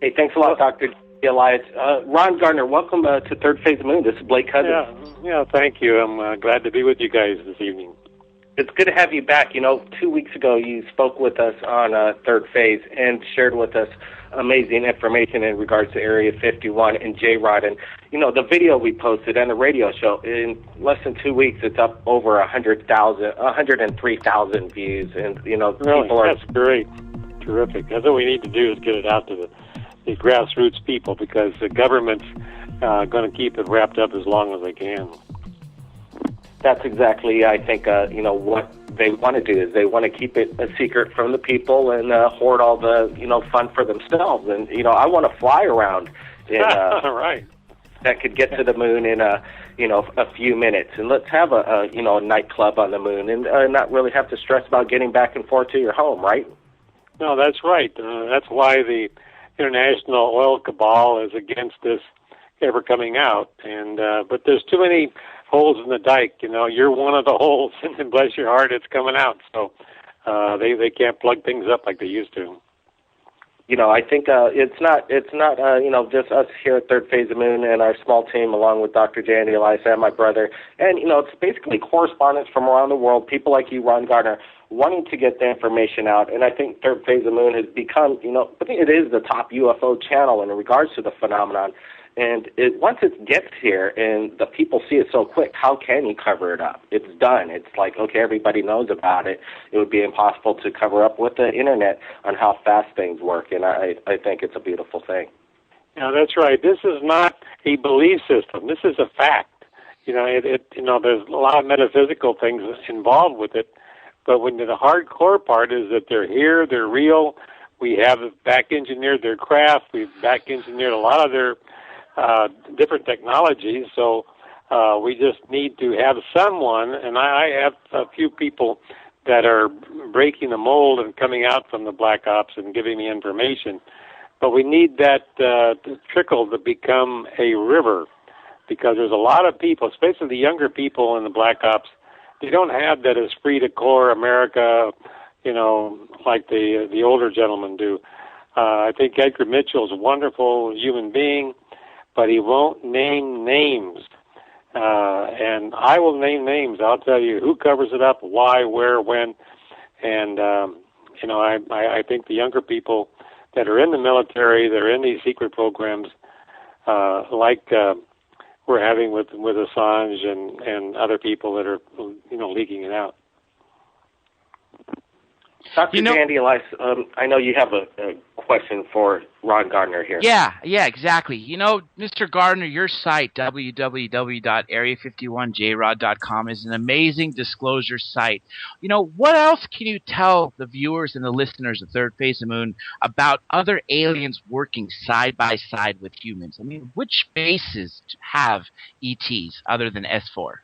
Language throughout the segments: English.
Hey, thanks a lot, Dr. Elias. Ron Gardner, welcome to Third Phase of the Moon. This is Blake Cousins. Yeah, thank you. I'm glad to be with you guys this evening. It's good to have you back. 2 weeks ago you spoke with us on Third Phase and shared with us amazing information in regards to Area 51 and J-Rod. And, the video we posted and the radio show, in less than 2 weeks, it's up over 103,000 views. And, really? People are... That's great. Terrific. That's what we need to do, is get it out to the grassroots people, because the government's going to keep it wrapped up as long as they can. That's exactly, I think, what they want to do is they want to keep it a secret from the people and hoard all the, fun for themselves. And, I want to fly around in, right. that could get to the moon in, a few minutes. And let's have a nightclub on the moon and not really have to stress about getting back and forth to your home, right? No, that's right. That's why the international oil cabal is against this ever coming out. And but there's too many holes in the dike. You're one of the holes, and bless your heart, it's coming out. So they can't plug things up like they used to. I think it's not just us here at Third Phase of the Moon and our small team, along with Dr. Jandy Elias and my brother. And it's basically correspondents from around the world, people like you, Ron Gardner, wanting to get the information out. And I think Third Phase of the Moon has become, I think it is the top UFO channel in regards to the phenomenon. And once it gets here and the people see it so quick, how can you cover it up? It's done. It's like, okay, everybody knows about it. It would be impossible to cover up with the Internet on how fast things work. And I think it's a beautiful thing. Yeah, that's right. This is not a belief system. This is a fact. There's a lot of metaphysical things involved with it. But when the hardcore part is that they're here, they're real. We have back-engineered their craft. We've back-engineered a lot of their different technologies, so we just need to have someone, and I have a few people that are breaking the mold and coming out from the Black Ops and giving me information, but we need that trickle to become a river, because there's a lot of people, especially the younger people in the Black Ops, they don't have that esprit de corps America, like the older gentlemen do. I think Edgar Mitchell is a wonderful human being, but he won't name names. And I will name names. I'll tell you who covers it up, why, where, when. And, I think the younger people that are in the military, that are in these secret programs, like we're having with Assange and other people that are, leaking it out. Dr. Jandy Elias, I know you have a question for Ron Gardner here. Yeah, exactly. Mr. Gardner, your site, www.area51jrod.com, is an amazing disclosure site. What else can you tell the viewers and the listeners of Third Phase of the Moon about other aliens working side by side with humans? I mean, which bases have ETs other than S4?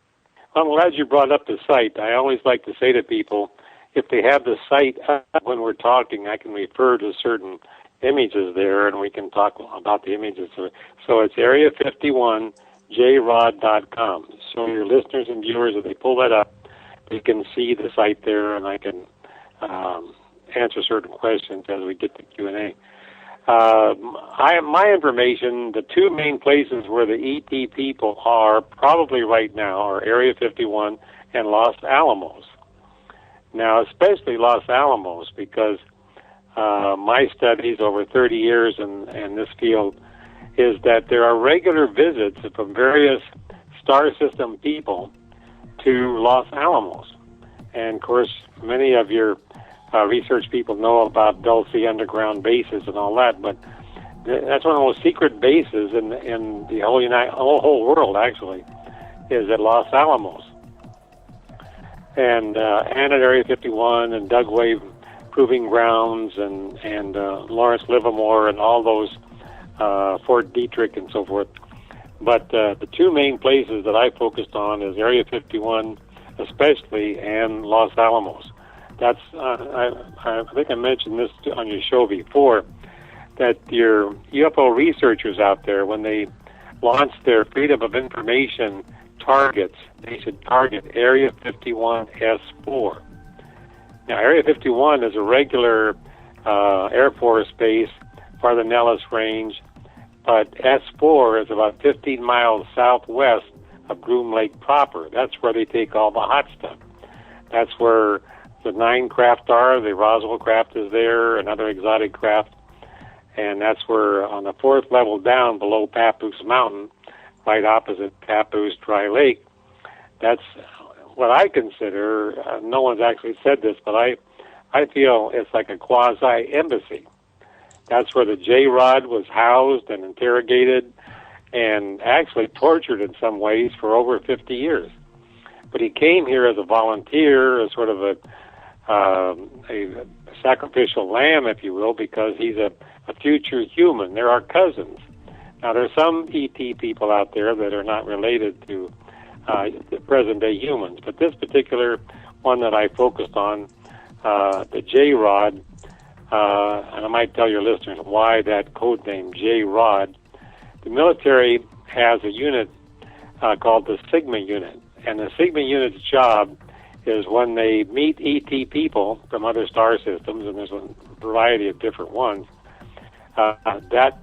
I'm glad you brought up the site. I always like to say to people, if they have the site up when we're talking, I can refer to certain images there, and we can talk about the images. So it's area51jrod.com. So your listeners and viewers, if they pull that up, they can see the site there, and I can answer certain questions as we get to Q&A. My information, the two main places where the ET people are probably right now are Area 51 and Los Alamos. Now, especially Los Alamos, because my studies over 30 years in this field is that there are regular visits from various star system people to Los Alamos. And, of course, many of your research people know about Dulce underground bases and all that, but that's one of the most secret bases in the whole world, actually, is at Los Alamos. And at Area 51 and Dugway Proving Grounds and Lawrence Livermore and all those, Fort Detrick and so forth. But the two main places that I focused on is Area 51 especially and Los Alamos. That's I think I mentioned this on your show before, that your UFO researchers out there, when they launch their Freedom of Information targets, they should target Area 51S4. Now, Area 51 is a regular Air Force base part of the Nellis Range, but S4 is about 15 miles southwest of Groom Lake proper. That's where they take all the hot stuff. That's where the 9 craft are. The Roswell craft is there, another exotic craft. And that's where on the 4th level down below Papoose Mountain, right opposite Papoose Dry Lake, that's what I consider, no one's actually said this, but I feel it's like a quasi-embassy. That's where the J-Rod was housed and interrogated and actually tortured in some ways for over 50 years. But he came here as a volunteer, as sort of a sacrificial lamb, if you will, because he's a future human. They're our cousins. Now, there's some ET people out there that are not related to the present-day humans, but this particular one that I focused on, the J-Rod, and I might tell your listeners why that code name J-Rod. The military has a unit called the Sigma Unit, and the Sigma Unit's job is when they meet ET people from other star systems, and there's a variety of different ones, that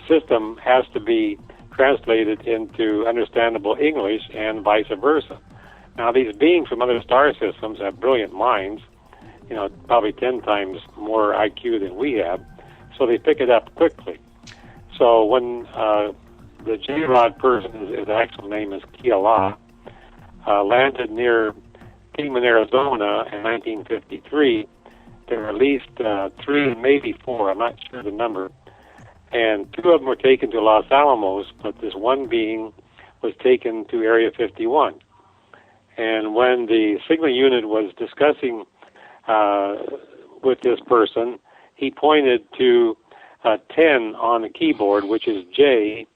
system has to be translated into understandable English and vice versa. Now, these beings from other star systems have brilliant minds, probably 10 times more IQ than we have, so they pick it up quickly. So when the J-Rod person, his actual name is Kiala, landed near Kingman, Arizona in 1953, there were at least 3, maybe 4, I'm not sure the number, and 2 of them were taken to Los Alamos, but this one being was taken to Area 51. And when the Sigma unit was discussing with this person, he pointed to 10 on the keyboard, which is J,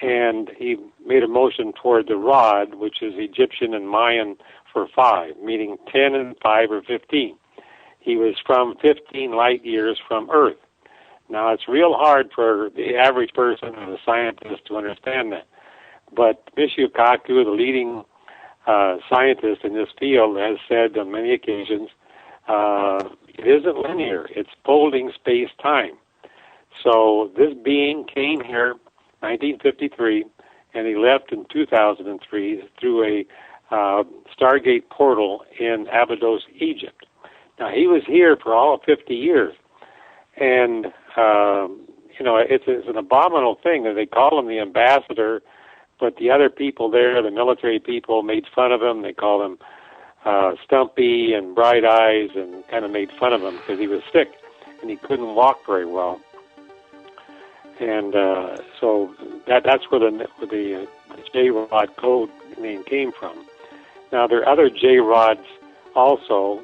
and he made a motion toward the rod, which is Egyptian and Mayan for 5, meaning 10 and 5 or 15. He was from 15 light years from Earth. Now, it's real hard for the average person and the scientist to understand that. But Michio Kaku, the leading scientist in this field, has said on many occasions, it isn't linear. It's folding space-time. So this being came here 1953, and he left in 2003 through a Stargate portal in Abydos, Egypt. Now, he was here for all of 50 years, and, it's an abominable thing that they call him the ambassador, but the other people there, the military people, made fun of him. They called him Stumpy and Bright Eyes and kind of made fun of him because he was sick and he couldn't walk very well. And so that's where the J-Rod code name came from. Now, there are other J-Rods also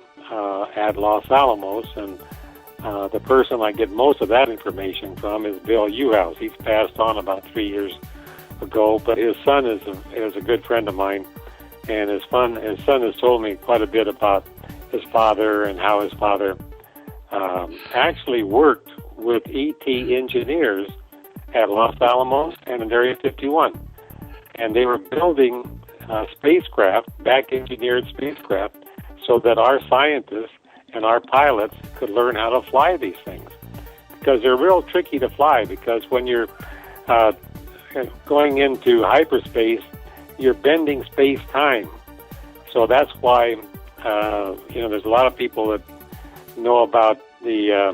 at Los Alamos, and the person I get most of that information from is Bill Uhouse. He's passed on about 3 years ago, but his son is a good friend of mine, and his son has told me quite a bit about his father and how his father actually worked with ET engineers at Los Alamos and in Area 51. And they were building spacecraft, back-engineered spacecraft, so that our scientists and our pilots could learn how to fly these things. Because they're real tricky to fly, because when you're going into hyperspace, you're bending space-time. So that's why, there's a lot of people that know about the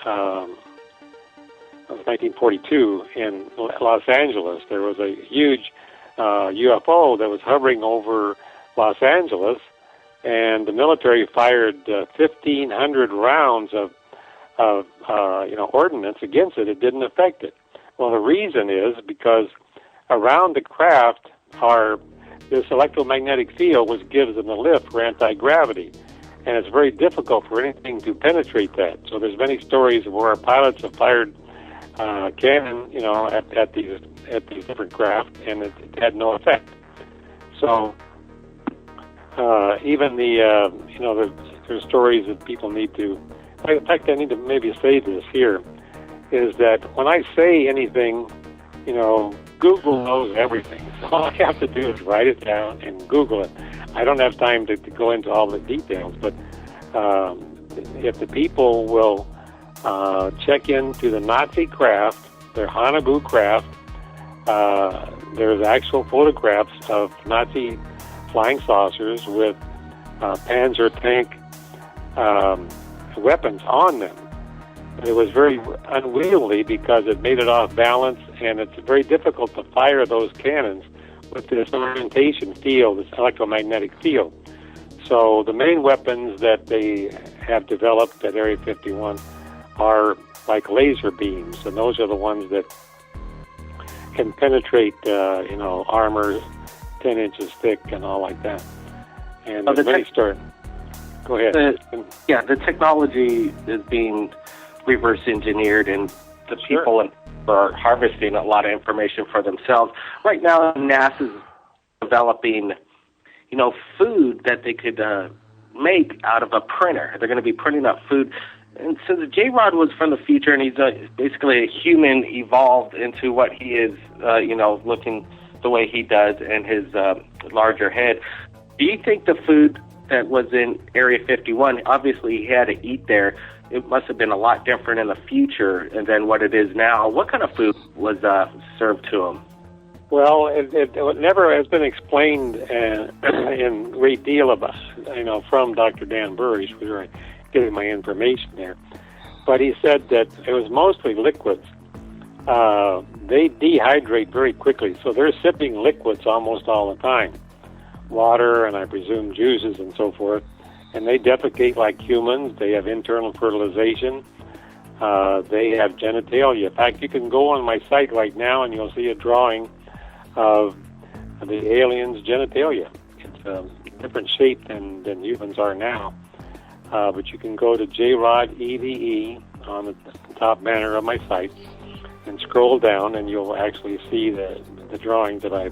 1942 in Los Angeles. There was a huge UFO that was hovering over Los Angeles, and the military fired 1,500 rounds of ordnance against it. It didn't affect it. Well, the reason is because around the craft this electromagnetic field, which gives them a lift for anti-gravity, and it's very difficult for anything to penetrate that. So there's many stories where our pilots have fired cannon, at these different craft, and it had no effect. So even there's stories that people need to. In fact, I need to maybe say this here, is that when I say anything, Google knows everything. So all I have to do is write it down and Google it. I don't have time to go into all the details, but if the people will check into the Nazi craft, their Hanabu craft. There's actual photographs of Nazi flying saucers with Panzer tank weapons on them. It was very unwieldy because it made it off balance, and it's very difficult to fire those cannons with this orientation field, this electromagnetic field. So the main weapons that they have developed at Area 51 are like laser beams, and those are the ones that can penetrate, armor 10 inches thick and all like that. And Go ahead. The technology is being reverse engineered, and the people are harvesting a lot of information for themselves. Right now, NASA's developing, food that they could make out of a printer. They're going to be printing up food. And since J-Rod was from the future, and he's basically a human evolved into what he is, looking the way he does and his larger head, do you think the food that was in Area 51, obviously he had to eat there, it must have been a lot different in the future than what it is now? What kind of food was served to him? Well, it never has been explained in great deal about, from Dr. Dan Burrish, where I getting my information there. But he said that it was mostly liquids. They dehydrate very quickly, so they're sipping liquids almost all the time. Water and I presume juices and so forth. And they defecate like humans. They have internal fertilization. They have genitalia. In fact, you can go on my site right now and you'll see a drawing of the aliens' genitalia. It's a different shape than humans are now. But you can go to JROD EVE on the top banner of my site and scroll down, and you'll actually see the drawings that I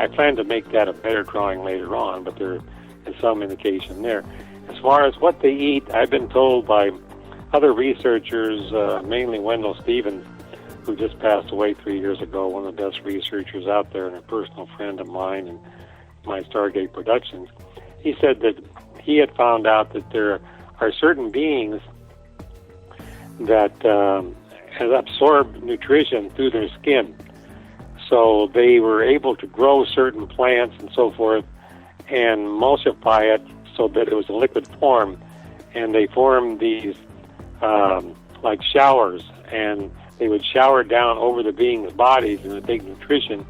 plan to make that a better drawing later on, but there is some indication there. As far as what they eat, I've been told by other researchers, mainly Wendell Stevens, who just passed away 3 years ago, one of the best researchers out there and a personal friend of mine and my Stargate Productions. He said that he had found out that there are certain beings that absorb nutrition through their skin. So they were able to grow certain plants and so forth and emulsify it so that it was in liquid form. And they formed these like showers, and they would shower down over the beings' bodies and take nutrition,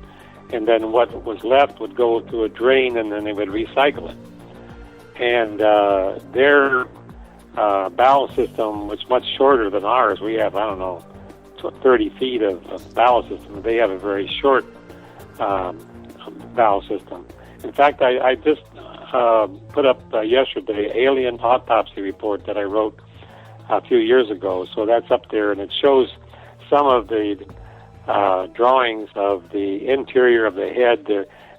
and then what was left would go to a drain, and then they would recycle it. And their bowel system was much shorter than ours. We have, 30 feet of bowel system. They have a very short bowel system. In fact, I just put up yesterday alien autopsy report that I wrote a few years ago. So that's up there, and it shows some of the drawings of the interior of the head.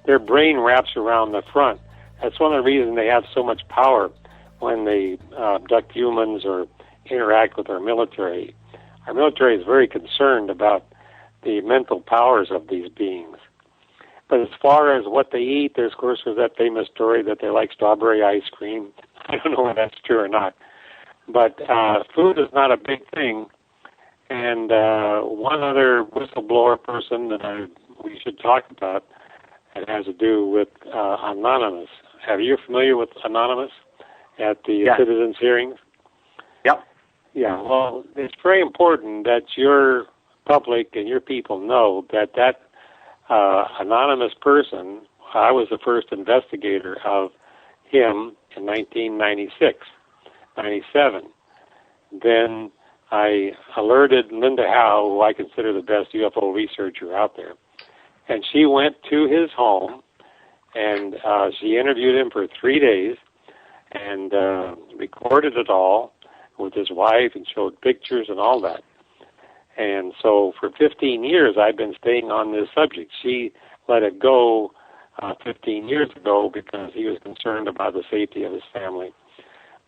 Their brain wraps around the front. That's one of the reasons they have so much power when they abduct humans or interact with our military. Our military is very concerned about the mental powers of these beings. But as far as what they eat, there's, of course, that famous story that they like strawberry ice cream. I don't know if that's true or not. But food is not a big thing. And one other whistleblower person that we should talk about, it has to do with Anonymous. Are you familiar with Anonymous at the citizens' hearings? Yep. Yeah, well, it's very important that your public and your people know that anonymous person, I was the first investigator of him in 1996, 97. Then I alerted Linda Howe, who I consider the best UFO researcher out there, and she went to his home, and she interviewed him for 3 days and recorded it all with his wife and showed pictures and all that. And so for 15 years, I've been staying on this subject. She let it go 15 years ago because he was concerned about the safety of his family.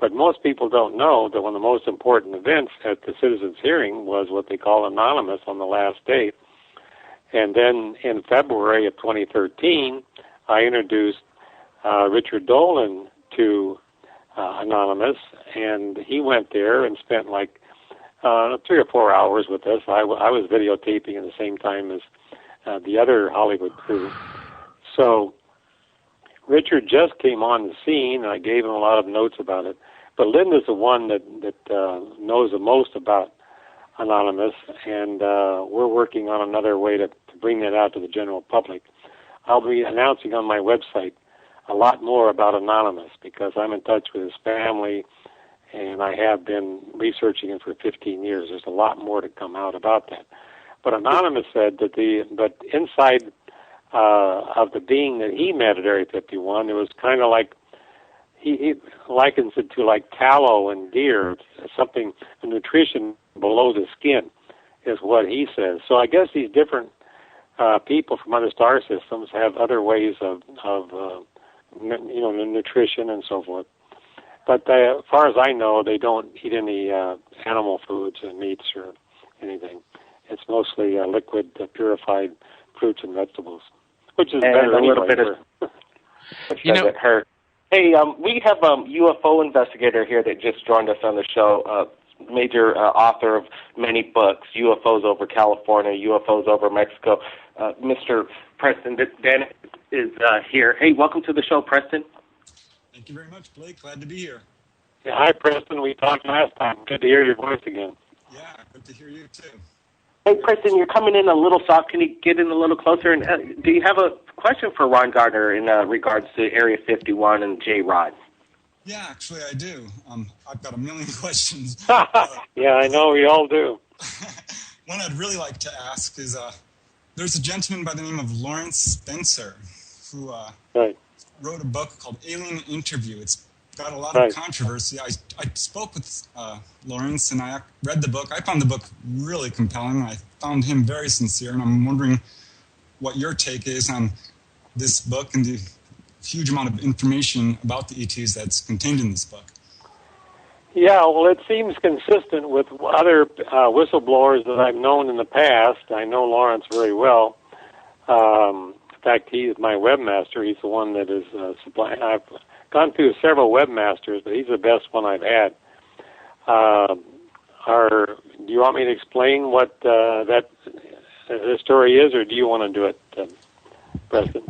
But most people don't know that one of the most important events at the citizens' hearing was what they call Anonymous on the last day. And then in February of 2013, I introduced Richard Dolan to Anonymous, and he went there and spent like 3 or 4 hours with us. I was videotaping at the same time as the other Hollywood crew. So Richard just came on the scene, and I gave him a lot of notes about it. But Linda's the one that knows the most about Anonymous, and we're working on another way to bring that out to the general public. I'll be announcing on my website a lot more about Anonymous because I'm in touch with his family, and I have been researching it for 15 years. There's a lot more to come out about that. But Anonymous said that but inside of the being that he met at Area 51, it was kind of like, he likens it to like tallow and deer, something, a nutrition below the skin is what he says. So I guess these different people from other star systems have other ways of nutrition and so forth. But as far as I know, they don't eat any animal foods and meats or anything. It's mostly liquid, purified fruits and vegetables, which is better a anyway. Little bit of, which doesn't hurt. Hey, we have a UFO investigator here that just joined us on the show, major author of many books, UFOs over California, UFOs over Mexico. Mr. Preston Dan is here. Hey, welcome to the show, Preston. Thank you very much, Blake. Glad to be here. Yeah, hi, Preston. We talked last time. Good to hear your voice again. Yeah, good to hear you, too. Hey, Preston, you're coming in a little soft. Can you get in a little closer? And do you have a question for Ron Gardner in regards to Area 51 and J-Rod? Yeah, actually, I do. I've got a million questions. Yeah, I know. We all do. One I'd really like to ask is, there's a gentleman by the name of Lawrence Spencer who wrote a book called Alien Interview. It's got a lot of controversy. I spoke with Lawrence, and I read the book. I found the book really compelling. I found him very sincere, and I'm wondering what your take is on this book and the huge amount of information about the ETs that's contained in this book. Yeah, well, it seems consistent with other whistleblowers that I've known in the past. I know Lawrence very well. In fact, he is my webmaster. He's the one that is supplying. I've gone through several webmasters, but he's the best one I've had. Do you want me to explain what that story is, or do you want to do it, Preston?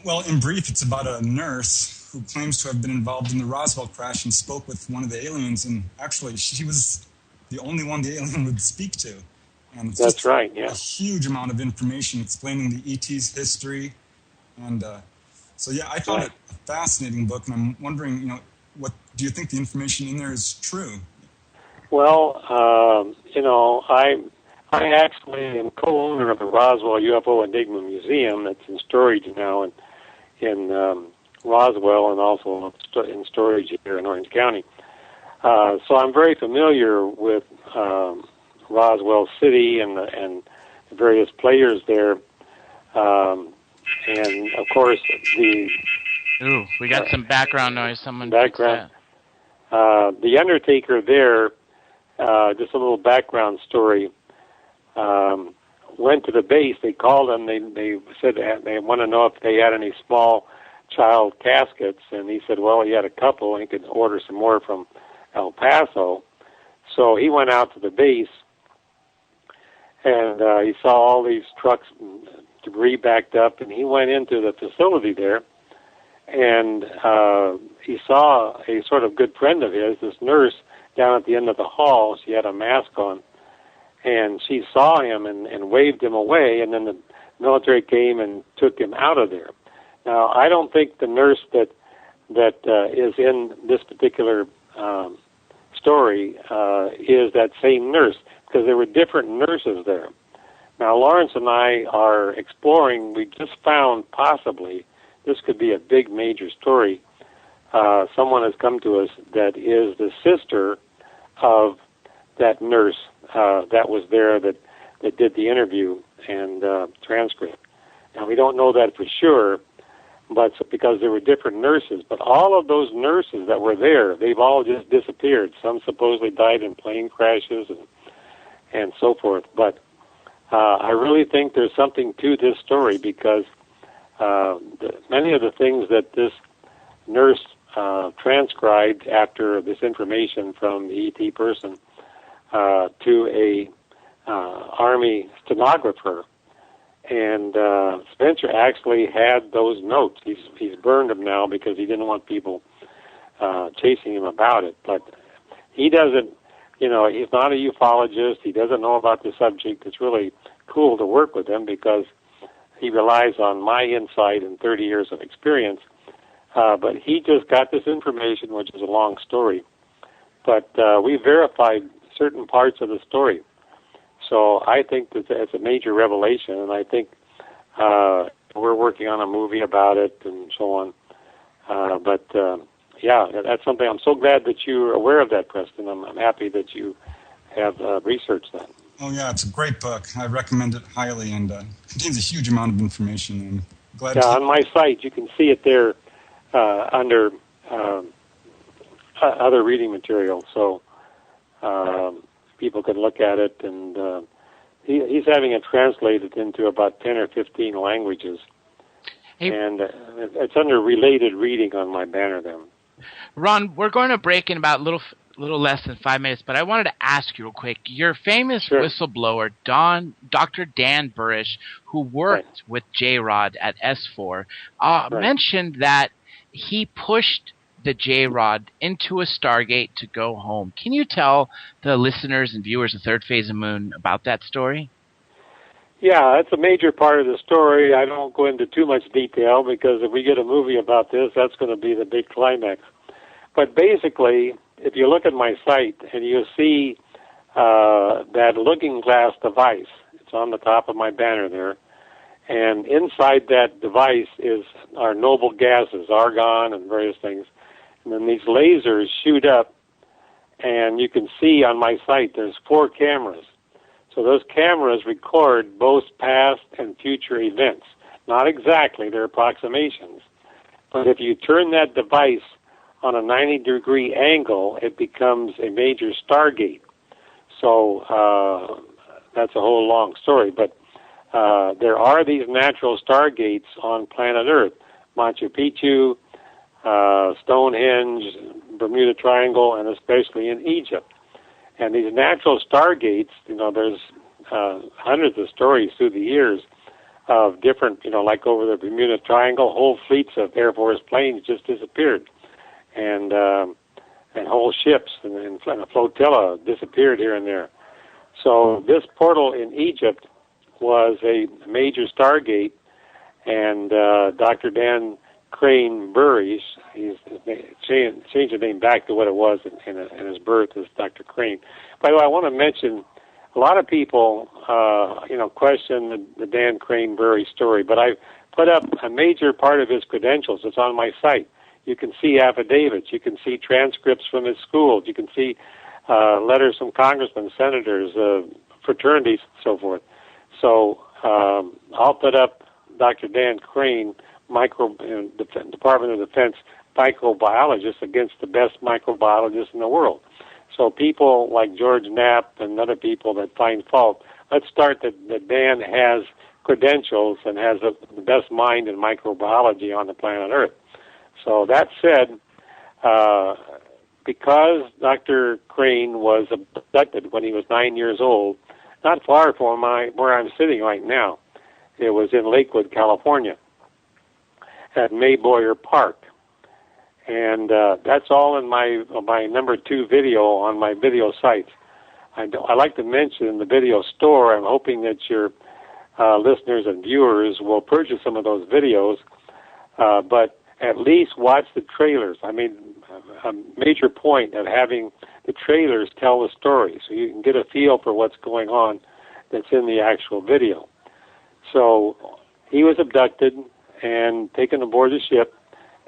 Well, in brief, it's about a nurse who claims to have been involved in the Roswell crash and spoke with one of the aliens, and actually she was the only one the alien would speak to. And it's That's right, yeah. A huge amount of information explaining the ET's history. And so, yeah, I found it a fascinating book, and I'm wondering, what do you think the information in there is true? Well, I actually am co-owner of the Roswell UFO Enigma Museum that's in storage now in Roswell and also in storage here in Orange County. So I'm very familiar with Roswell City and the various players there. And, of course, Ooh, we got some background noise. Someone background. The Undertaker there, just a little background story, went to the base. They called him. They said they want to know if they had any small child caskets, and he said, well, he had a couple, and he could order some more from El Paso. So he went out to the base, and he saw all these trucks, debris backed up, and he went into the facility there, and he saw a sort of good friend of his, this nurse, down at the end of the hall. She had a mask on, and she saw him and waved him away, and then the military came and took him out of there. Now, I don't think the nurse that is in this particular story is that same nurse, because there were different nurses there. Now, Lawrence and I are exploring. We just found possibly this could be a big major story. Someone has come to us that is the sister of that nurse that was there that did the interview and transcript. Now, we don't know that for sure, but because there were different nurses. But all of those nurses that were there, they've all just disappeared. Some supposedly died in plane crashes and so forth. But I really think there's something to this story because many of the things that this nurse transcribed after this information from the ET person to a Army stenographer. And Spencer actually had those notes. He's burned them now because he didn't want people chasing him about it. But he doesn't, he's not a ufologist. He doesn't know about the subject. It's really cool to work with him because he relies on my insight and 30 years of experience. But he just got this information, which is a long story. But we verified certain parts of the story. So I think that it's a major revelation, and I think we're working on a movie about it and so on. Yeah, that's something. I'm so glad that you're aware of that, Preston. I'm happy that you have researched that. Oh, yeah, it's a great book. I recommend it highly, and contains a huge amount of information. I'm glad on my site, you can see it there under other reading material, so people can look at it. And he's having it translated into about 10 or 15 languages. Hey, and it's under related reading on my banner there. Ron, we're going to break in about a little less than 5 minutes, but I wanted to ask you real quick. Your famous whistleblower, Dr. Dan Burrish, who worked with J-Rod at S4, mentioned that he pushed the J-Rod into a Stargate to go home. Can you tell the listeners and viewers of Third Phase of Moon about that story? Yeah, that's a major part of the story. I don't go into too much detail because if we get a movie about this, that's going to be the big climax. But basically, if you look at my site and you see that looking glass device, it's on the top of my banner there, and inside that device are noble gases, argon and various things. And then these lasers shoot up, and you can see on my site there's 4 cameras. So those cameras record both past and future events. Not exactly, they're approximations. But if you turn that device on a 90-degree angle, it becomes a major Stargate. So that's a whole long story. But there are these natural Stargates on planet Earth. Machu Picchu, Stonehenge, Bermuda Triangle, and especially in Egypt. And these natural Stargates, there's hundreds of stories through the years of different, like over the Bermuda Triangle, whole fleets of Air Force planes just disappeared. And whole ships and a flotilla disappeared here and there. So this portal in Egypt was a major Stargate, and Dr. Dan Crane Burrish, he's changed the name back to what it was in his birth as Dr. Crane. By the way, I want to mention, a lot of people, question the Dan Crane Burrish story, but I've put up a major part of his credentials. It's on my site. You can see affidavits. You can see transcripts from his schools. You can see letters from congressmen, senators, fraternities, and so forth. So I'll put up Dr. Dan Crane, Department of Defense microbiologist against the best microbiologists in the world. So people like George Knapp and other people that find fault, let's start that Dan has credentials and has the best mind in microbiology on the planet Earth. So that said, because Dr. Crane was abducted when he was 9 years old, not far from where I'm sitting right now, it was in Lakewood, California, at Mayboyer Park. And that's all in my number 2 video on my video sites. I like to mention in the video store, I'm hoping that your listeners and viewers will purchase some of those videos, but at least watch the trailers. I mean, a major point of having the trailers tell the story so you can get a feel for what's going on that's in the actual video. So he was abducted and taken aboard the ship,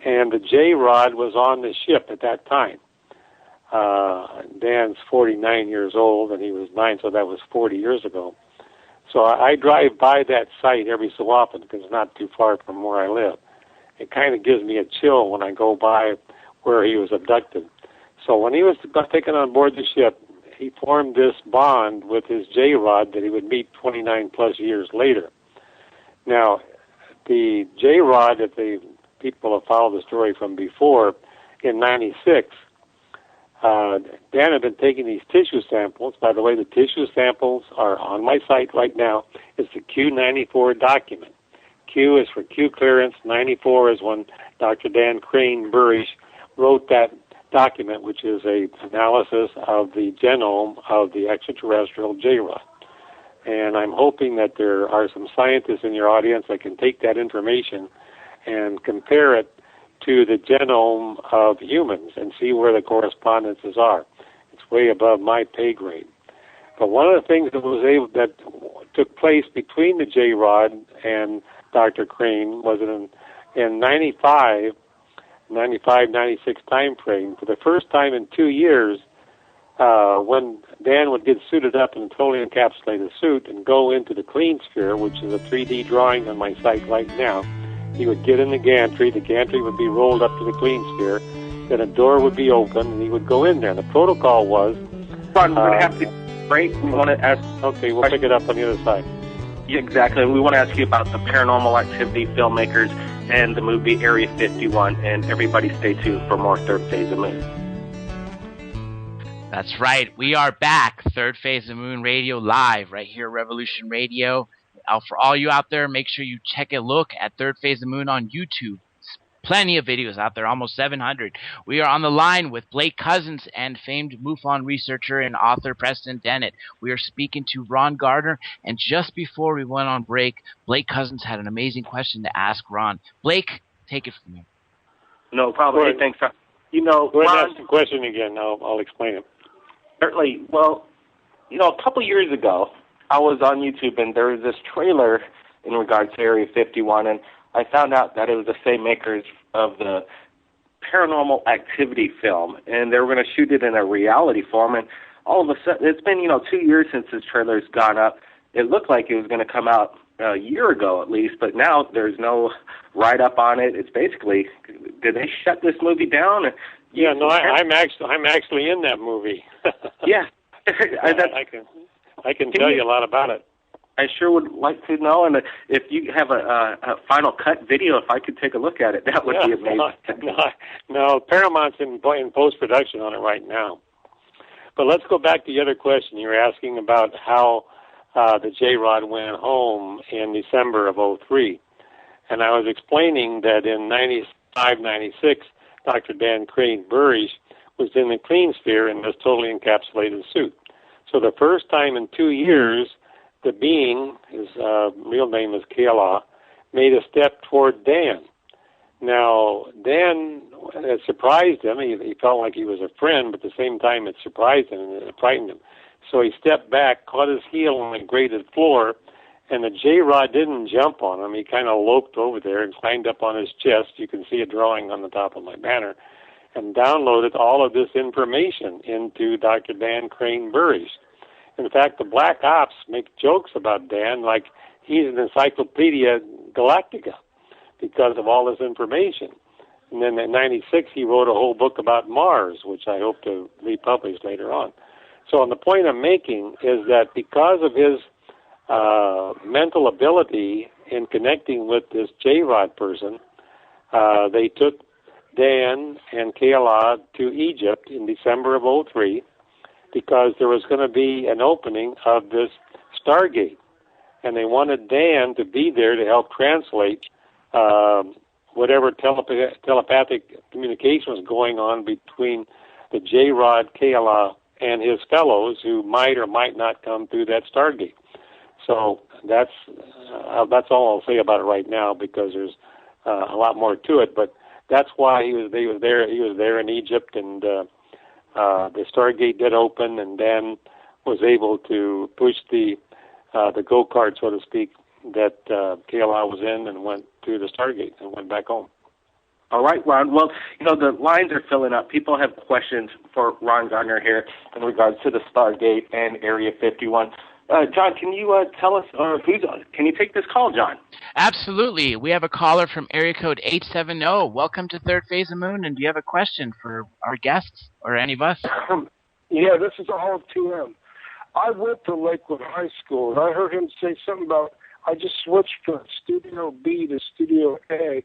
and the J-Rod was on the ship at that time. Dan's 49 years old, and he was 9, so that was 40 years ago. So I drive by that site every so often because it's not too far from where I live. It kind of gives me a chill when I go by where he was abducted. So when he was taken on board the ship, he formed this bond with his J-Rod that he would meet 29-plus years later. Now, the J-Rod, if the people have followed the story from before, in 96, Dan had been taking these tissue samples. By the way, the tissue samples are on my site right now. It's the Q94 document. Q is for Q clearance. 94 is when Dr. Dan Crane Burrish wrote that document, which is a analysis of the genome of the extraterrestrial J-Rod. And I'm hoping that there are some scientists in your audience that can take that information and compare it to the genome of humans and see where the correspondences are. It's way above my pay grade. But one of the things that took place between the J-Rod and Dr. Crane was in 95, 96 time frame. For the first time in 2 years, when Dan would get suited up in a totally encapsulated suit and go into the clean sphere, which is a 3D drawing on my site right now, he would get in the gantry would be rolled up to the clean sphere, then a door would be open, and he would go in there. And the protocol was... Ron, we're going to have to break. We want to ask... Okay, we'll pick it up on the other side. Yeah, exactly. We want to ask you about the paranormal activity filmmakers and the movie Area 51, and everybody stay tuned for more Third Phase of Moon. That's right. We are back. Third Phase of Moon Radio live right here at Revolution Radio. For all you out there, make sure you check a look at Third Phase of Moon on YouTube. Plenty of videos out there, almost 700. We are on the line with Blake Cousins and famed MUFON researcher and author Preston Dennett. We are speaking to Ron Gardner, and just before we went on break, Blake Cousins had an amazing question to ask Ron. Blake, take it from here. No problem. Hey, thanks. Go ahead and ask the question again. I'll explain it. Certainly. Well, a couple years ago, I was on YouTube, and there was this trailer in regards to Area 51, and I found out that it was the same makers of the Paranormal Activity film, and they were going to shoot it in a reality form, and all of a sudden, it's been, 2 years since this trailer's gone up. It looked like it was going to come out a year ago at least, but now there's no write-up on it. It's basically, did they shut this movie down? Yeah, no, I'm actually in that movie. Yeah. I can tell you a lot about it. I sure would like to know, and if you have a final cut video, if I could take a look at it, that would be amazing. No, Paramount's in post-production on it right now. But let's go back to the other question. You were asking about how the J-Rod went home in December of 2003. And I was explaining that in 95, 96, Dr. Dan Crane Burrish was in the clean sphere in this totally encapsulated suit. So the first time in 2 years, the being, his real name is Kayla, made a step toward Dan. Now, Dan, it surprised him. He felt like he was a friend, but at the same time it surprised him and it frightened him. So he stepped back, caught his heel on the grated floor, and the J-Rod didn't jump on him. He kind of loped over there and climbed up on his chest. You can see a drawing on the top of my banner, and downloaded all of this information into Dr. Dan Crane Burrish. In fact, the Black Ops make jokes about Dan like he's an Encyclopedia Galactica because of all this information. And then in 96, he wrote a whole book about Mars, which I hope to republish later on. So the point I'm making is that because of his mental ability in connecting with this J-Rod person, they took Dan and Kayla to Egypt in December of 2003 because there was going to be an opening of this Stargate. And they wanted Dan to be there to help translate whatever telepathic communication was going on between the J-Rod, Kayla, and his fellows who might or might not come through that Stargate. So that's all I'll say about it right now because there's a lot more to it. But that's why he was there. He was there in Egypt, and the Stargate did open, and Dan was able to push the go-kart, so to speak, that Kayla was in, and went through the Stargate and went back home. All right, Ron. Well, the lines are filling up. People have questions for Ron Gardner here in regards to the Stargate and Area 51. John, can you tell us, or can you take this call, John? Absolutely. We have a caller from area code 870. Welcome to Third Phase of Moon, and do you have a question for our guests or any of us? Yeah, this is Olive 2M. I went to Lakewood High School, and I heard him say something about, I just switched from Studio B to Studio A,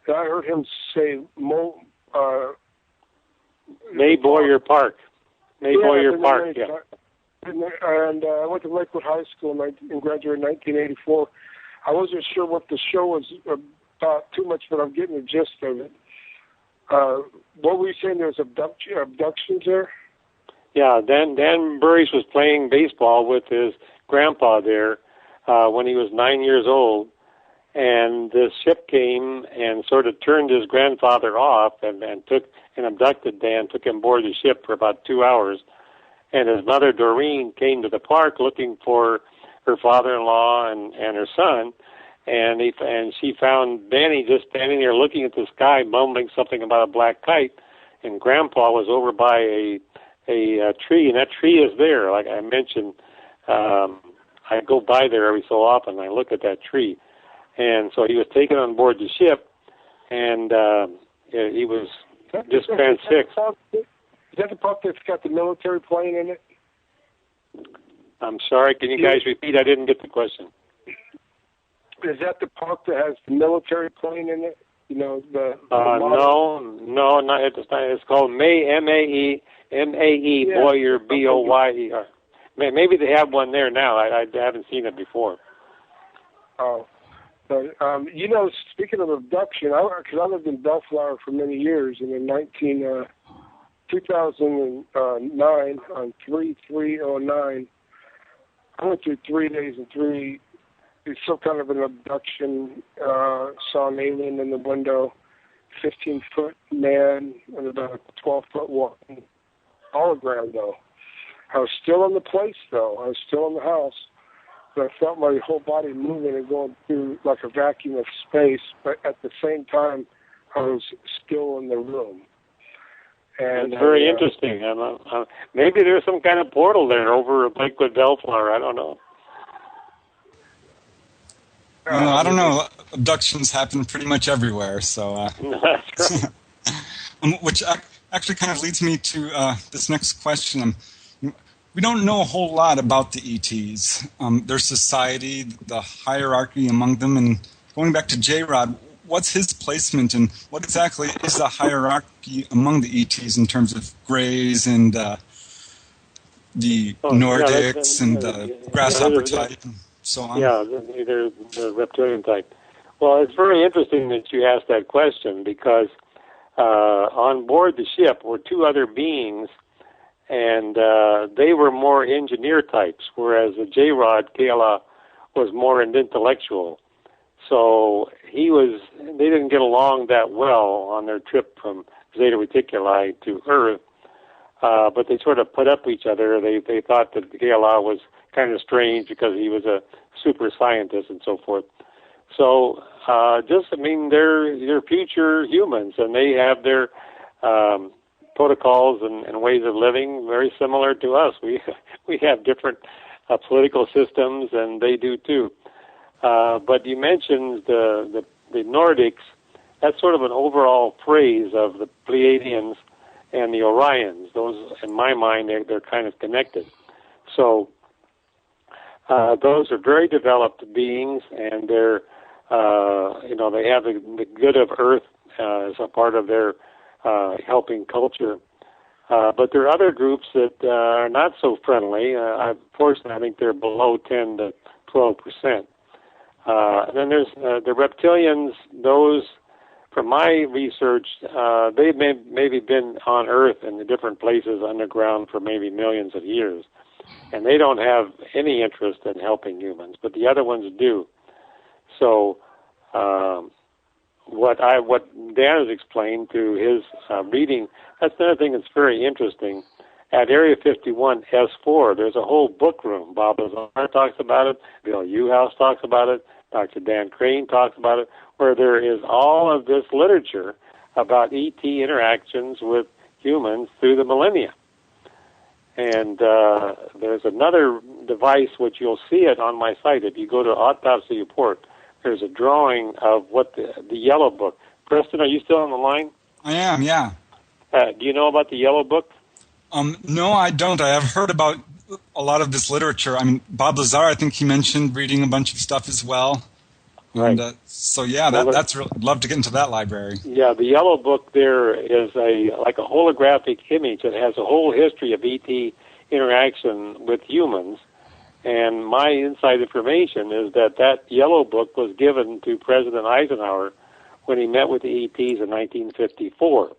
and I heard him say May Boyer Park. Boyer Park, yeah. And I went to Lakewood High School and graduated in 1984. I wasn't sure what the show was about too much, but I'm getting the gist of it. What were you saying? There was abductions there? Yeah, Dan Burris was playing baseball with his grandpa there when he was 9 years old, and this ship came and sort of turned his grandfather off and abducted Dan, took him aboard the ship for about 2 hours. And his mother, Doreen, came to the park looking for her father-in-law and her son, and she found Danny just standing there looking at the sky, mumbling something about a black kite. And Grandpa was over by a tree, and that tree is there. Like I mentioned, I go by there every so often, and I look at that tree. And so he was taken on board the ship, and he was just transfixed. Is that the park that's got the military plane in it? I'm sorry, can you guys repeat? I didn't get the question. Is that the park that has the military plane in it? You know, no, not. It's called M-A-E, Boyer, B-O-Y-E-R. Maybe they have one there now. I haven't seen it before. Oh. But, you know, speaking of abduction, because I lived in Bellflower for many years, and in 2009, on 3/3/09, I went through 3 days and some kind of an abduction, saw an alien in the window, 15-foot man and about a 12-foot walking hologram, though. I was still in the place, though. I was still in the house, but I felt my whole body moving and going through like a vacuum of space, but at the same time, I was still in the room. And it's very interesting. Maybe there's some kind of portal there over Lakewood Bellflower. I don't know. I don't know. Abductions happen pretty much everywhere. So, that's right. Which actually kind of leads me to this next question. We don't know a whole lot about the ETs, their society, the hierarchy among them, and going back to J-Rod, what's his placement and what exactly is the hierarchy among the ETs in terms of Greys and the Nordics and the grasshopper type and so on? Yeah, they're the reptilian type. Well, it's very interesting that you asked that question because on board the ship were two other beings, and they were more engineer types, whereas the J-Rod, Kayla, was more an intellectual. So they didn't get along that well on their trip from Zeta Reticuli to Earth, but they sort of put up with each other. They thought that Kayla was kind of strange because he was a super scientist and so forth. So they're future humans, and they have their protocols and ways of living very similar to us. We have different political systems, and they do too. But you mentioned the Nordics. That's sort of an overall phrase of the Pleiadians and the Orions. Those, in my mind, they're kind of connected. So those are very developed beings, and they're they have the good of Earth as a part of their helping culture. But there are other groups that are not so friendly. Unfortunately, I think they're below 10 to 12%. And then there's the reptilians. Those, from my research, they've maybe been on Earth in the different places underground for maybe millions of years. And they don't have any interest in helping humans, but the other ones do. So what Dan has explained through his reading, that's another thing that's very interesting. At Area 51 S4, there's a whole book room. Bob Lazar talks about it. Bill Uhouse talks about it. Dr. Dan Crane talks about it, where there is all of this literature about ET interactions with humans through the millennia. And there's another device which you'll see it on my site. If you go to Autopsy Report, there's a drawing of what the Yellow Book. Preston, are you still on the line? I am, yeah. Do you know about the Yellow Book? No, I don't. I have heard about a lot of this literature. I mean, Bob Lazar, I think he mentioned reading a bunch of stuff as well. Right. And so, yeah, that's really, I'd love to get into that library. Yeah, the yellow book there is like a holographic image that has a whole history of ET interaction with humans. And my inside information is that yellow book was given to President Eisenhower when he met with the ETs in 1954.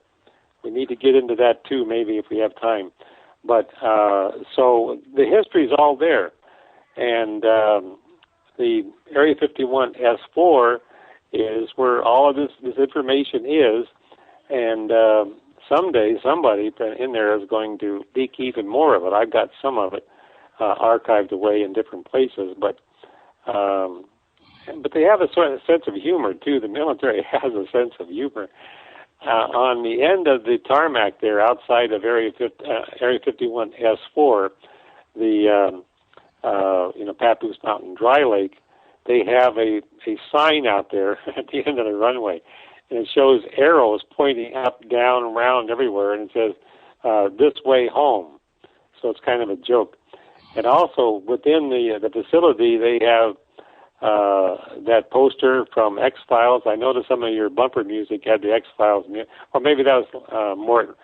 We need to get into that too, maybe if we have time. But so the history is all there, and the Area 51 S4 is where all of this information is, and someday somebody in there is going to leak even more of it. I've got some of it archived away in different places, but they have a sort of sense of humor too. The military has a sense of humor. On the end of the tarmac there, outside of Area 51 S4, the Papoose Mountain Dry Lake, they have a sign out there at the end of the runway, and it shows arrows pointing up, down, around, everywhere, and it says "This way home." So it's kind of a joke. And also within the facility, they have that poster from X-Files. I noticed some of your bumper music had the X-Files, or maybe that was more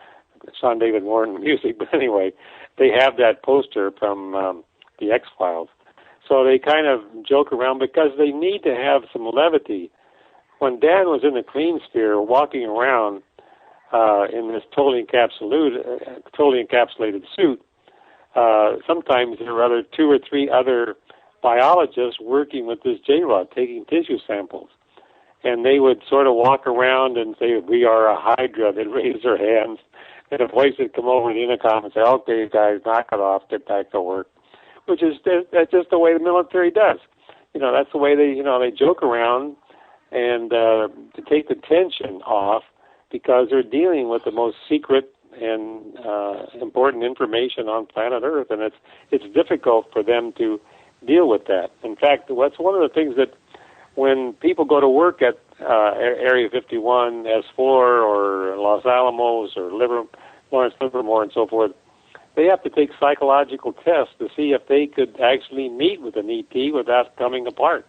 Sean David Warren music. But anyway, they have that poster from the X-Files. So they kind of joke around because they need to have some levity. When Dan was in the clean sphere walking around in this totally encapsulated suit, sometimes there were two or three other biologists working with this J-Rod, taking tissue samples. And they would sort of walk around and say, "We are a Hydra." They'd raise their hands, and a voice would come over the intercom and say, "Okay, guys, knock it off, get back to work." Which is that's just the way the military does. That's the way they joke around and to take the tension off, because they're dealing with the most secret and important information on planet Earth, and it's difficult for them to deal with that. In fact, that's one of the things that when people go to work at Area 51, S4, or Los Alamos, or Lawrence Livermore, and so forth, they have to take psychological tests to see if they could actually meet with an ET without coming apart.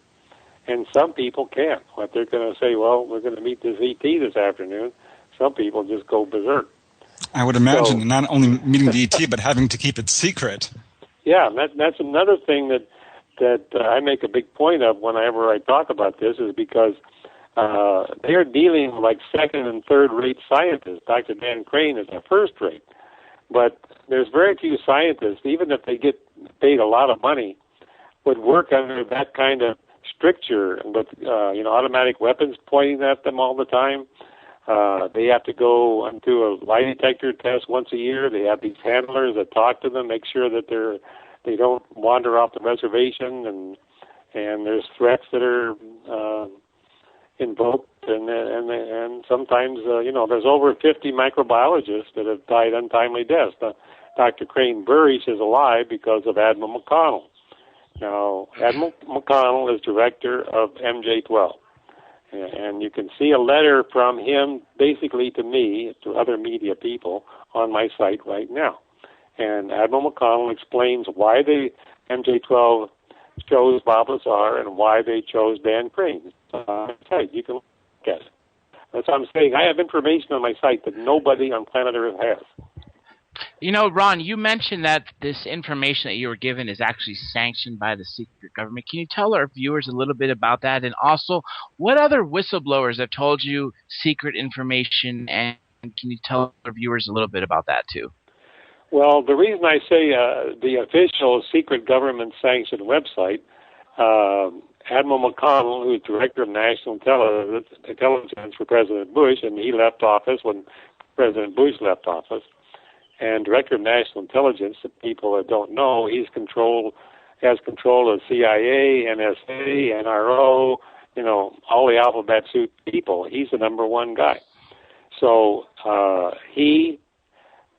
And some people can't. What they're going to say, "Well, we're going to meet this ET this afternoon," some people just go berserk. I would imagine not only meeting the ET, but having to keep it secret. Yeah, that's another thing that I make a big point of whenever I talk about this, is because they're dealing with like second and third rate scientists. Dr. Dan Crane is a first rate. But there's very few scientists, even if they get paid a lot of money, would work under that kind of stricture with automatic weapons pointing at them all the time. They have to go into a lie detector test once a year. They have these handlers that talk to them, make sure that they don't wander off the reservation, and there's threats that are invoked, and sometimes there's over 50 microbiologists that have died untimely deaths. Dr. Crane Burrish is alive because of Admiral McConnell. Now, Admiral McConnell is director of MJ-12, and you can see a letter from him basically to me, to other media people, on my site right now. And Admiral McConnell explains why the MJ-12 chose Bob Lazar and why they chose Dan Crane. You can look at it. That's what I'm saying. I have information on my site that nobody on planet Earth has. Ron, you mentioned that this information that you were given is actually sanctioned by the secret government. Can you tell our viewers a little bit about that? And also, what other whistleblowers have told you secret information? And can you tell our viewers a little bit about that, too? Well, the reason I say the official secret government-sanctioned website, Admiral McConnell, who's director of national intelligence for President Bush, and he left office when President Bush left office, and director of national intelligence, the people that don't know, has control of CIA, NSA, NRO, all the alphabet soup people. He's the number one guy. So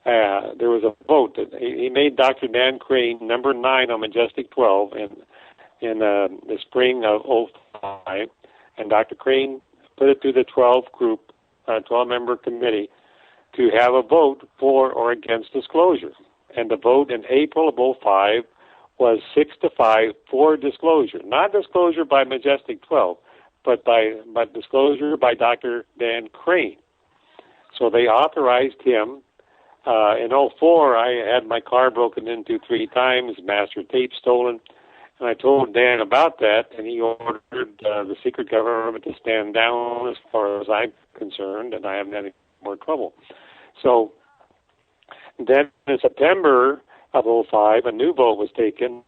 there was a vote that he made Dr. Dan Crane number 9 on Majestic 12 in the spring of 2005, and Dr. Crane put it to the 12-member committee to have a vote for or against disclosure. And the vote in April of 2005 was 6-5 for disclosure. Not disclosure by Majestic 12, but by disclosure by Dr. Dan Crane. So they authorized him. In '04, I had my car broken into 3 times, master tape stolen, and I told Dan about that, and he ordered the secret government to stand down as far as I'm concerned, and I haven't had any more trouble. So then in September of '05, a new vote was taken.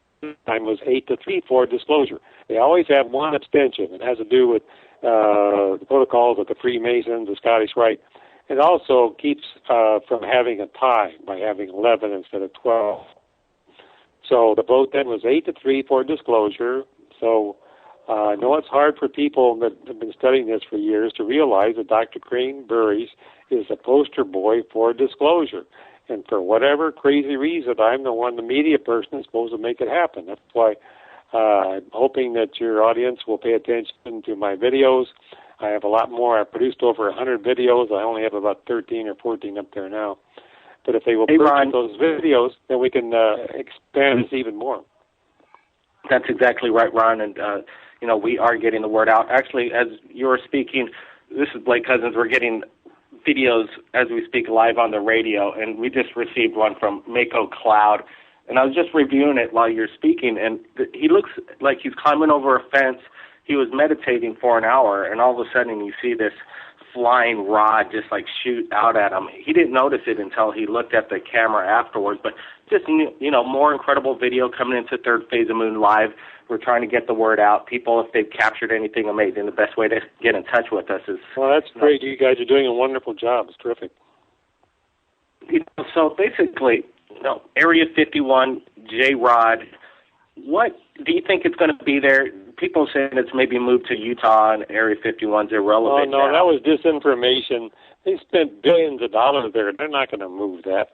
Time was 8-3 for disclosure. They always have one abstention. It has to do with the protocols of the Freemasons, the Scottish Rite. It also keeps from having a tie by having 11 instead of 12. So the vote then was 8-3 for disclosure. So I know it's hard for people that have been studying this for years to realize that Dr. Crane Burries is a poster boy for disclosure. And for whatever crazy reason, I'm the media person that's supposed to make it happen. That's why I'm hoping that your audience will pay attention to my videos. I have a lot more. I've produced over 100 videos. I only have about 13 or 14 up there now. But if they will purchase those videos, then we can expand this even more. That's exactly right, Ron. And, we are getting the word out. Actually, as you were speaking, this is Blake Cousins. We're getting videos as we speak live on the radio, and we just received one from Mako Cloud. And I was just reviewing it while you're speaking, and he looks like he's climbing over a fence. He was meditating for an hour, and all of a sudden you see this flying rod just like shoot out at him. He didn't notice it until he looked at the camera afterwards, but just, more incredible video coming into Third Phase of Moon Live. We're trying to get the word out. People, if they've captured anything amazing, the best way to get in touch with us is... Well, that's great. You guys are doing a wonderful job. It's terrific. So basically, Area 51, J-Rod, what do you think it's going to be there? People saying it's maybe moved to Utah and Area 51's irrelevant. No, that was disinformation. They spent billions of dollars there. They're not going to move that.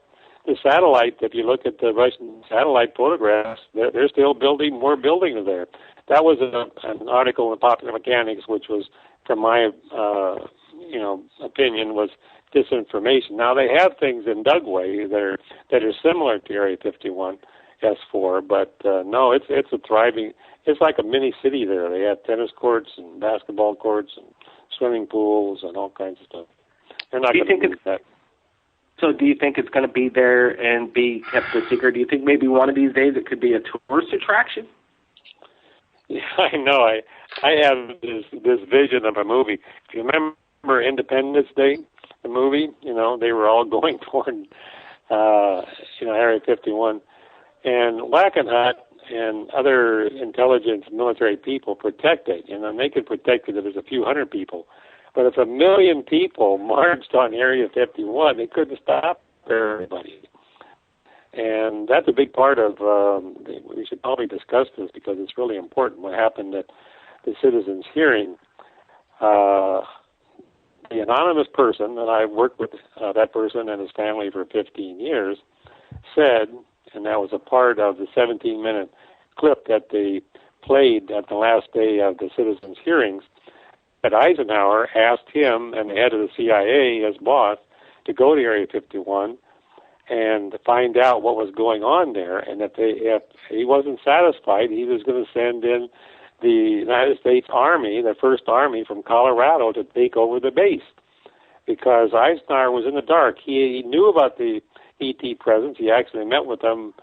The satellite, if you look at the Russian satellite photographs, they're still building more buildings there. That was an article in Popular Mechanics, which was, from my opinion, was disinformation. Now they have things in Dugway that are similar to Area 51 S4, but no, it's a thriving. It's like a mini city there. They have tennis courts and basketball courts and swimming pools and all kinds of stuff. They're not going to do that. So do you think it's going to be there and be kept a secret? Do you think maybe one of these days it could be a tourist attraction? Yeah, I know. I have this vision of a movie. If you remember Independence Day, the movie, they were all going toward, Area 51. And Wackenhut and other intelligence military people protect it. They could protect it if there's a few hundred people. But if 1 million people marched on Area 51, they couldn't stop everybody. And that's a big part of, we should probably discuss this because it's really important what happened at the citizens' hearing. The anonymous person, and I've worked with that person and his family for 15 years, said, and that was a part of the 17-minute clip that they played at the last day of the citizens' hearings, that Eisenhower asked him and the head of the CIA, his boss, to go to Area 51 and to find out what was going on there, and that if he wasn't satisfied, he was going to send in the United States Army, the First Army from Colorado, to take over the base, because Eisenhower was in the dark. He knew about the ET presence. He actually met with them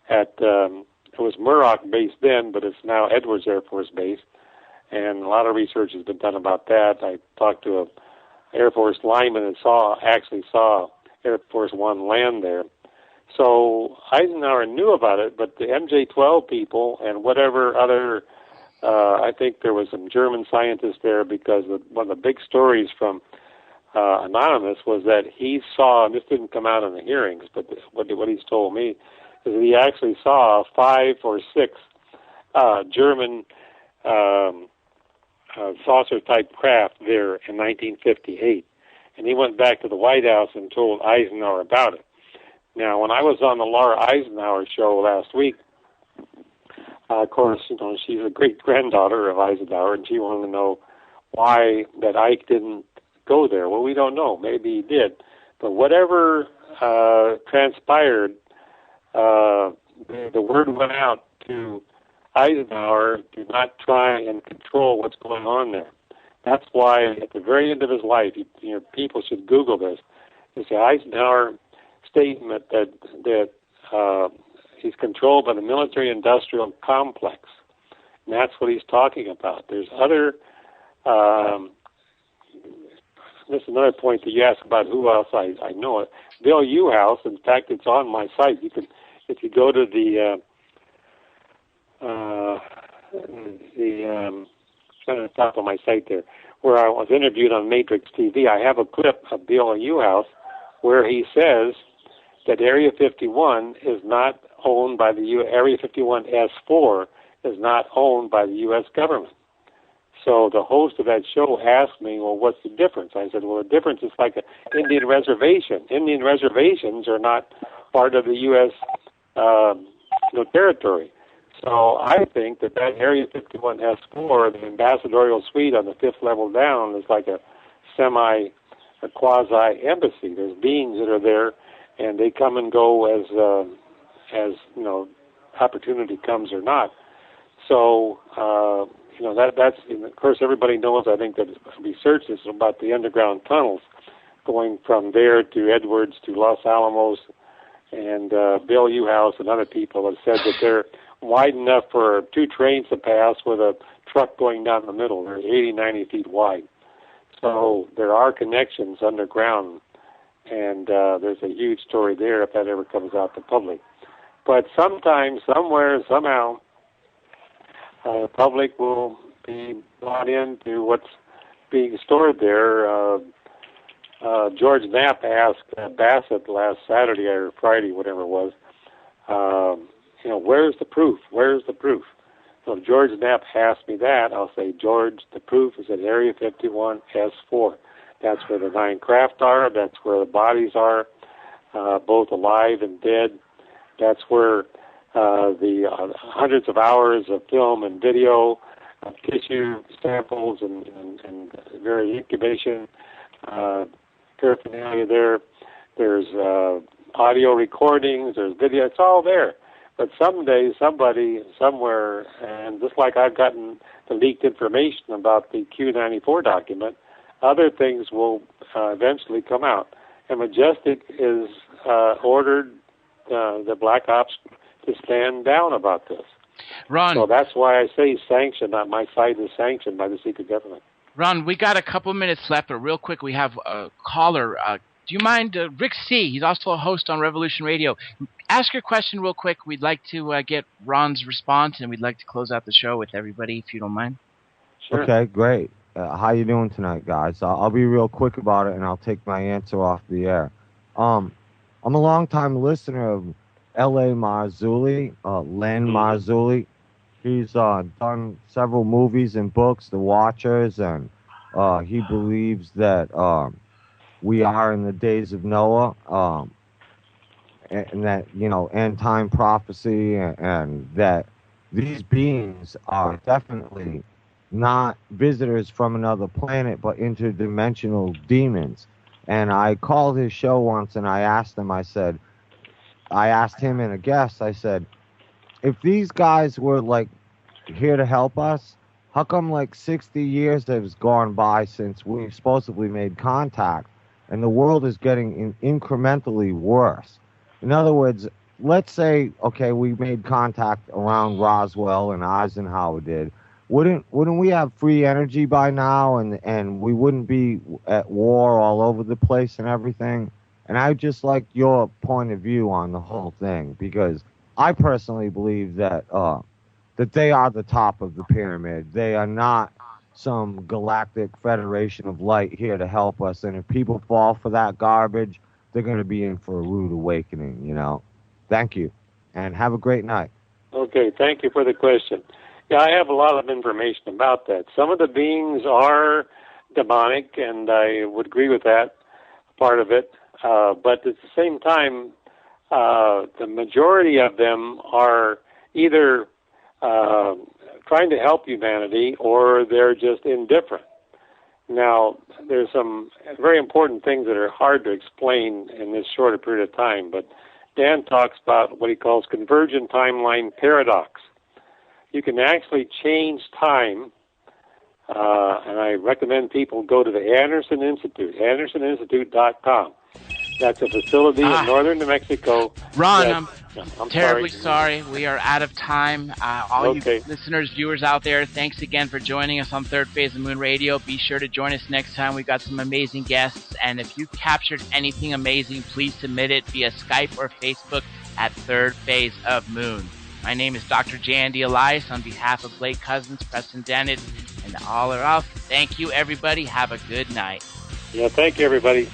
at, it was Muroc Base then, but it's now Edwards Air Force Base. And a lot of research has been done about that. I talked to an Air Force lineman and actually saw Air Force One land there. So Eisenhower knew about it, but the MJ-12 people and whatever other, I think there was some German scientists there, because one of the big stories from Anonymous was that he saw, and this didn't come out in the hearings, but what he's told me is that he actually saw 5 or 6 German saucer-type craft there in 1958. And he went back to the White House and told Eisenhower about it. Now, when I was on the Laura Eisenhower show last week, of course, she's a great-granddaughter of Eisenhower, and she wanted to know why that Ike didn't go there. Well, we don't know. Maybe he did. But whatever transpired, the word went out to Eisenhower to not try and control what's going on there. That's why at the very end of his life, people should Google this. It's the Eisenhower statement that he's controlled by the military-industrial complex, and that's what he's talking about. There's other. This is another point that you asked about who else I know it. Bill Uhouse. In fact, it's on my site. You can, if you go to the at the top of my site there, where I was interviewed on Matrix TV, I have a clip of Bill Uhouse where he says that Area 51 is not owned by the Area 51 S4 is not owned by the U.S. government. So the host of that show asked me, well, what's the difference? I said, well, the difference is like an Indian reservation. Indian reservations are not part of the U.S. Territory. So I think that Area 51 S4, the ambassadorial suite on the fifth level down, is like a quasi-embassy. There's beings that are there, and they come and go as opportunity comes or not. So, that's, of course, everybody knows, I think, that research is about the underground tunnels going from there to Edwards to Los Alamos, and Bill Uhouse and other people have said that they're wide enough for 2 trains to pass with a truck going down the middle. They're 80, 90 feet wide. So there are connections underground, and there's a huge story there if that ever comes out to public. But sometime, somewhere, somehow, the public will be brought into what's being stored there. George Knapp asked Bassett last Saturday or Friday, whatever it was, where's the proof? Where's the proof? So if George Knapp asked me that, I'll say, George, the proof is at Area 51 S4. That's where the 9 craft are. That's where the bodies are, both alive and dead. That's where the hundreds of hours of film and video, tissue samples, and very incubation paraphernalia there. There's audio recordings. There's video. It's all there. But someday, somebody, somewhere, and just like I've gotten the leaked information about the Q-94 document, other things will eventually come out. And Majestic is ordered the Black Ops to stand down about this. Ron. So that's why I say sanctioned. My side is sanctioned by the secret government. Ron, we got a couple minutes left, but real quick, we have a caller. Do you mind, Rick C.? He's also a host on Revolution Radio. Ask your question real quick. We'd like to get Ron's response, and we'd like to close out the show with everybody, if you don't mind. Sure. Okay, great. How you doing tonight, guys? I'll be real quick about it, and I'll take my answer off the air. I'm a long-time listener of L.A. Marzulli, Len Marzulli. He's done several movies and books, The Watchers, and he believes that we are in the days of Noah, and that, end-time prophecy, and that these beings are definitely not visitors from another planet, but interdimensional demons. And I called his show once, and I asked him and a guest, I said, if these guys were, here to help us, how come, 60 years has gone by since we supposedly made contact, and the world is getting incrementally worse? In other words, let's say, okay, we made contact around Roswell and Eisenhower did. Wouldn't we have free energy by now, and we wouldn't be at war all over the place and everything? And I just like your point of view on the whole thing, because I personally believe that that they are the top of the pyramid. They are not some galactic federation of light here to help us. And if people fall for that garbage, they're going to be in for a rude awakening, Thank you, and have a great night. Okay, thank you for the question. Yeah, I have a lot of information about that. Some of the beings are demonic, and I would agree with that part of it. But at the same time, the majority of them are either trying to help humanity or they're just indifferent. Now, there's some very important things that are hard to explain in this shorter period of time, but Dan talks about what he calls convergent timeline paradox. You can actually change time, and I recommend people go to the Anderson Institute, andersoninstitute.com. That's a facility in northern New Mexico. Ron, I'm terribly sorry. We are out of time. All you listeners, viewers out there, thanks again for joining us on Third Phase of Moon Radio. Be sure to join us next time. We've got some amazing guests. And if you captured anything amazing, please submit it via Skype or Facebook at Third Phase of Moon. My name is Dr. J.N.D. Elias on behalf of Blake Cousins, Preston Dennett, and all are up. Thank you, everybody. Have a good night. Yeah, thank you, everybody.